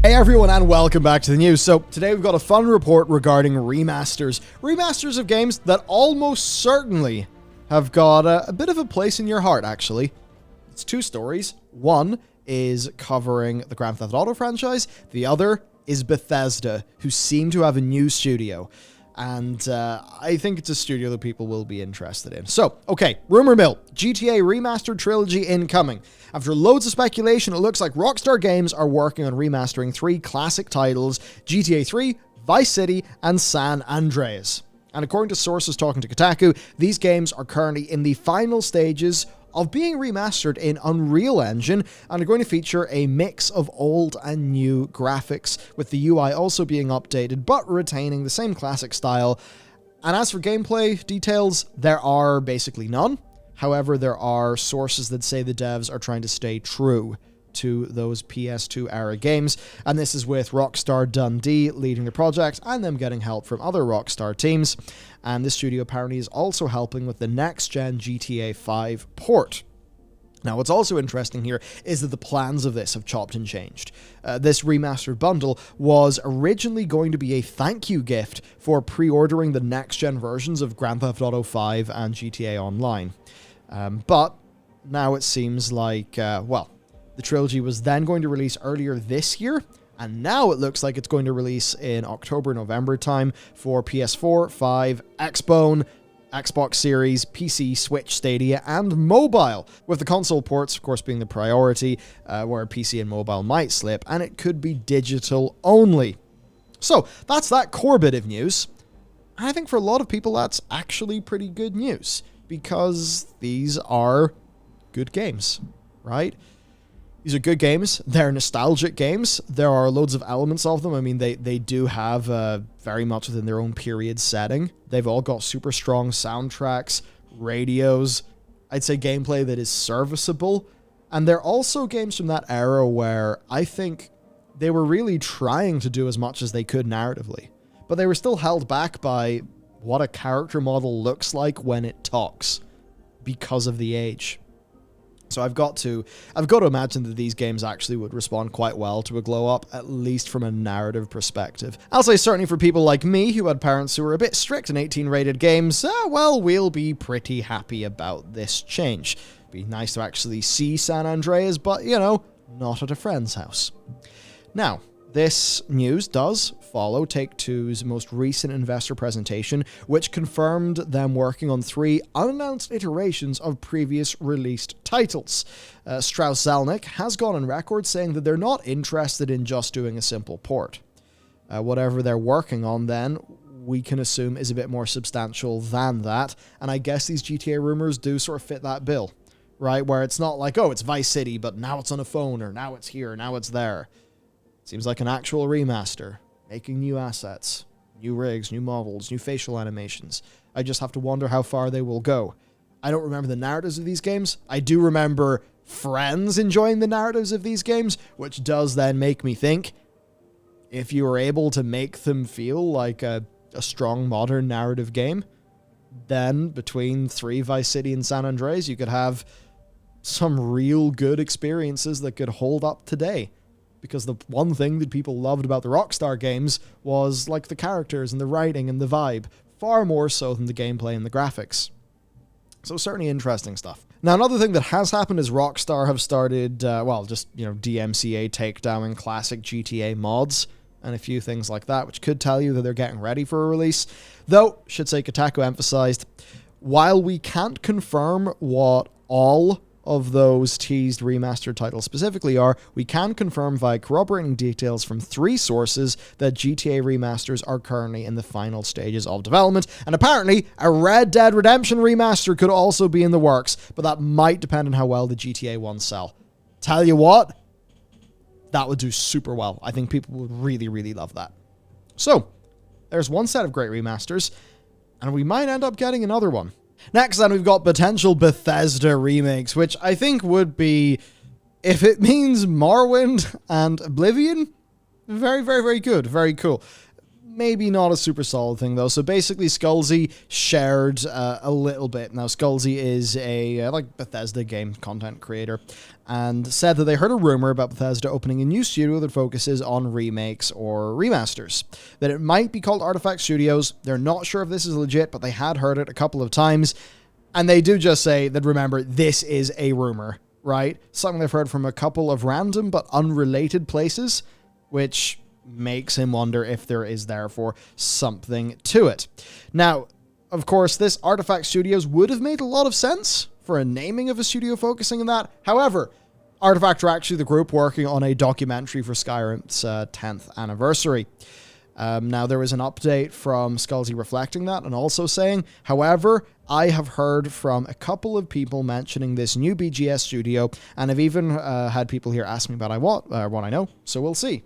Hey everyone, and welcome back to the news. So today we've got a fun report regarding remasters. Remasters of games that almost certainly have got a bit of a place in your heart, actually. It's two stories. One is covering the Grand Theft Auto franchise. The other is Bethesda, who seem to have a new studio. And I think it's a studio that people will be interested in. So, okay, rumor mill. GTA Remastered Trilogy incoming. After loads of speculation, it looks like Rockstar Games are working on remastering 3 classic titles, GTA 3, Vice City, and San Andreas. And according to sources talking to Kotaku, these games are currently in the final stages of being remastered in Unreal Engine and are going to feature a mix of old and new graphics, with the UI also being updated but retaining the same classic style. And as for gameplay details, there are basically none. However, there are sources that say the devs are trying to stay true to those PS2 era games, and this is with Rockstar Dundee leading the project and them getting help from other Rockstar teams. And this studio apparently is also helping with the next-gen GTA 5 port. Now, what's also interesting here is that the plans of this have chopped and changed. This remastered bundle was originally going to be a thank you gift for pre-ordering the next-gen versions of Grand Theft Auto 5 and GTA Online. But now it seems like, the trilogy was then going to release earlier this year, and now it looks like it's going to release in October, November time for PS4, 5, Xbone, Xbox Series, PC, Switch, Stadia, and mobile, with the console ports, of course, being the priority, where PC and mobile might slip, and it could be digital only. So, that's that core bit of news. I think for a lot of people, that's actually pretty good news, because these are good games, right? These are good games. They're nostalgic games. There are loads of elements of them. I mean, they do have very much within their own period setting. They've all got super strong soundtracks, radios, I'd say gameplay that is serviceable. And they're also games from that era where I think they were really trying to do as much as they could narratively. But they were still held back by what a character model looks like when it talks because of the age. So I've got to imagine that these games actually would respond quite well to a glow up, at least from a narrative perspective. I'll say certainly for people like me who had parents who were a bit strict on 18 rated games, we'll be pretty happy about this change. Be nice to actually see San Andreas, but not at a friend's house. Now, this news does follow Take-Two's most recent investor presentation, which confirmed them working on 3 unannounced iterations of previous released titles. Strauss-Zelnick has gone on record saying that they're not interested in just doing a simple port. Whatever they're working on, then, we can assume is a bit more substantial than that, and I guess these GTA rumors do sort of fit that bill, right? Where it's not like, oh, it's Vice City, but now it's on a phone, or now it's here, now it's there. Seems like an actual remaster, making new assets, new rigs, new models, new facial animations. I just have to wonder how far they will go. I don't remember the narratives of these games. I do remember friends enjoying the narratives of these games, which does then make me think, if you were able to make them feel like a strong modern narrative game, then between 3 Vice City and San Andreas, you could have some real good experiences that could hold up today. Because the one thing that people loved about the Rockstar games was like the characters and the writing and the vibe, far more so than the gameplay and the graphics. So certainly interesting stuff. Now, another thing that has happened is Rockstar have started, DMCA takedowning classic GTA mods and a few things like that, which could tell you that they're getting ready for a release. Though, should say Kotaku emphasized, while we can't confirm what all of those teased remastered titles specifically are, we can confirm via corroborating details from 3 sources that GTA remasters are currently in the final stages of development, and apparently a Red Dead Redemption remaster could also be in the works, but that might depend on how well the GTA ones sell. Tell you what, that would do super well. I think people would really, really love that. So, there's one set of great remasters, and we might end up getting another one. Next, then, we've got potential Bethesda remakes, which I think would be, if it means Morrowind and Oblivion, very, very, very good. Very cool. maybe not a super solid thing, though. So basically, Skullsy shared a little bit. Now, Skullsy is a like Bethesda game content creator, and said that they heard a rumor about Bethesda opening a new studio that focuses on remakes or remasters. That it might be called Artifact Studios. They're not sure if this is legit, but they had heard it a couple of times. And they do just say that, remember, this is a rumor, right? Something they've heard from a couple of random but unrelated places, which makes him wonder if there is therefore something to it. Now, of course, this Artifact Studios would have made a lot of sense for a naming of a studio focusing on that. However, Artifact are actually the group working on a documentary for Skyrim's 10th anniversary. Now, there was an update from Skullsy reflecting that and also saying, however, I have heard from a couple of people mentioning this new BGS studio, and I've even had people here ask me about what I know, so we'll see.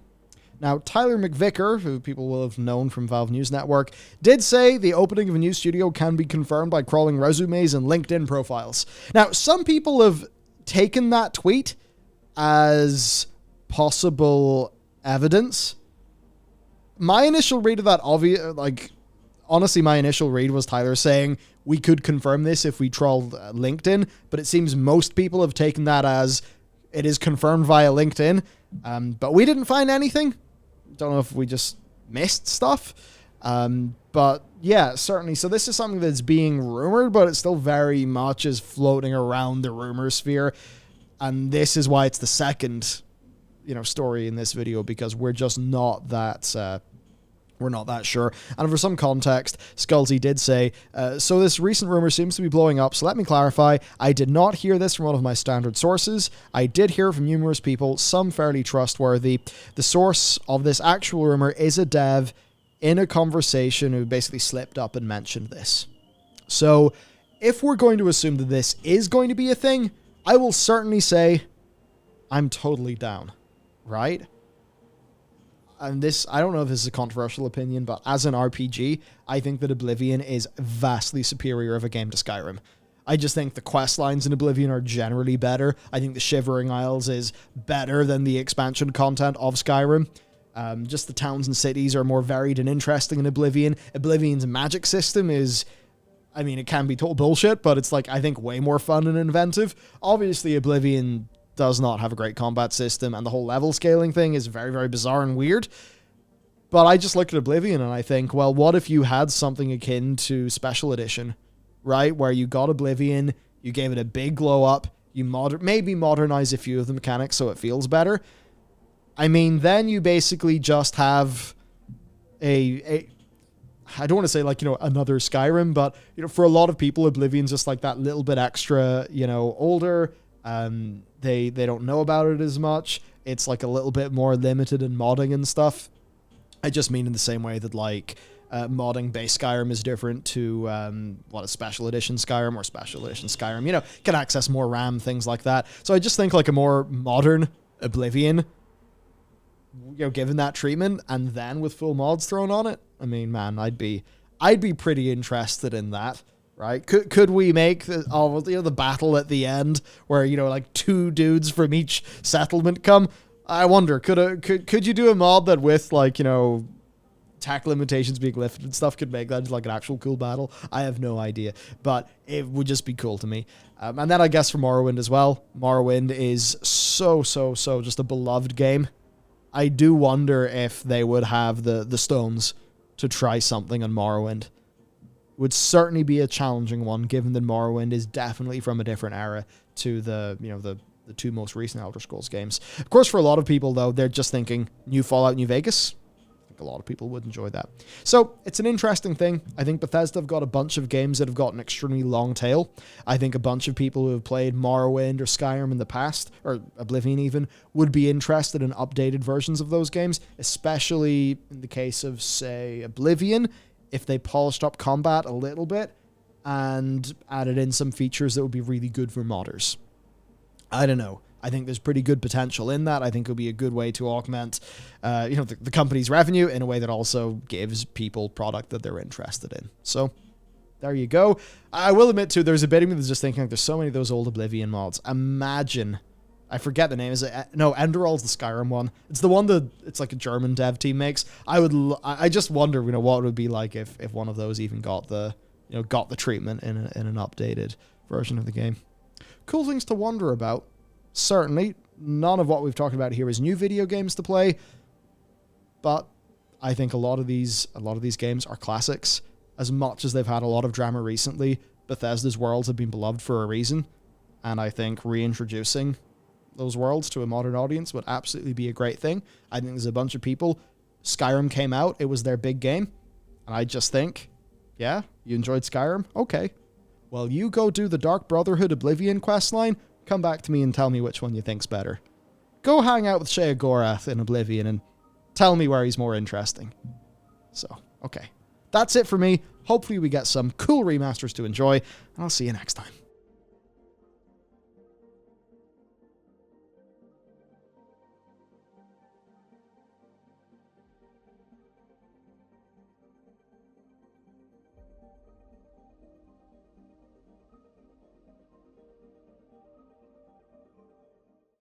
Now, Tyler McVicker, who people will have known from Valve News Network, did say the opening of a new studio can be confirmed by crawling resumes and LinkedIn profiles. Now, some people have taken that tweet as possible evidence. My initial read of that, honestly, my initial read was Tyler saying we could confirm this if we trawled LinkedIn, but it seems most people have taken that as it is confirmed via LinkedIn, but we didn't find anything. Don't know if we just missed stuff, but yeah, certainly. So this is something that's being rumored, but it still very much is floating around the rumor sphere, and this is why it's the second story in this video, because we're just not that we're not that sure. And for some context, Skullsy did say, so this recent rumor seems to be blowing up, so let me clarify. I did not hear this from one of my standard sources. I did hear from numerous people, some fairly trustworthy. The source of this actual rumor is a dev in a conversation who basically slipped up and mentioned this. So if we're going to assume that this is going to be a thing, I will certainly say I'm totally down. Right? And this, I don't know if this is a controversial opinion, but as an RPG, I think that Oblivion is vastly superior of a game to Skyrim. I just think the quest lines in Oblivion are generally better. I think the Shivering Isles is better than the expansion content of Skyrim. Just the towns and cities are more varied and interesting in Oblivion. Oblivion's magic system is, I mean, it can be total bullshit, but it's I think way more fun and inventive. Obviously, Oblivion does not have a great combat system, and the whole level scaling thing is very, very bizarre and weird. But I just look at Oblivion and I think, well, what if you had something akin to Special Edition, right? Where you got Oblivion, you gave it a big glow up, you maybe modernize a few of the mechanics so it feels better. I mean, then you basically just have I don't want to say another Skyrim, but for a lot of people, Oblivion's just that little bit extra, older. They don't know about it as much. It's a little bit more limited in modding and stuff. I just mean in the same way that modding base Skyrim is different to a special edition Skyrim or special edition Skyrim. Can access more RAM, things like that. So I just think a more modern Oblivion, given that treatment and then with full mods thrown on it. I mean, man, I'd be pretty interested in that. Right? Could we make the battle at the end where two dudes from each settlement come? I wonder, could you do a mod that with tech limitations being lifted and stuff could make that an actual cool battle? I have no idea, but it would just be cool to me. And then I guess for Morrowind as well. Morrowind is so just a beloved game. I do wonder if they would have the stones to try something on Morrowind. Would certainly be a challenging one, given that Morrowind is definitely from a different era to the two most recent Elder Scrolls games. Of course, for a lot of people, though, they're just thinking new Fallout, New Vegas. I think a lot of people would enjoy that. So it's an interesting thing. I think Bethesda have got a bunch of games that have got an extremely long tail. I think a bunch of people who have played Morrowind or Skyrim in the past, or Oblivion even, would be interested in updated versions of those games, especially in the case of, say, Oblivion, if they polished up combat a little bit and added in some features that would be really good for modders. I don't know. I think there's pretty good potential in that. I think it'll be a good way to augment, the company's revenue in a way that also gives people product that they're interested in. So there you go. I will admit too, there's a bit of me that's just thinking there's so many of those old Oblivion mods. Imagine I forget the name. Is it? No, Enderall's the Skyrim one. It's the one that it's like a German dev team makes. I just wonder, what it would be like if one of those even got the treatment in an updated version of the game. Cool things to wonder about. Certainly, none of what we've talked about here is new video games to play, but I think a lot of these games are classics. As much as they've had a lot of drama recently, Bethesda's worlds have been beloved for a reason, and I think reintroducing those worlds to a modern audience would absolutely be a great thing. I think there's a bunch of people. Skyrim came out, it was their big game, and I just think, yeah, you enjoyed Skyrim? Okay. Well, you go do the Dark Brotherhood Oblivion questline, come back to me and tell me which one you think's better. Go hang out with Sheogorath in Oblivion and tell me where he's more interesting. So, okay. That's it for me. Hopefully we get some cool remasters to enjoy, and I'll see you next time.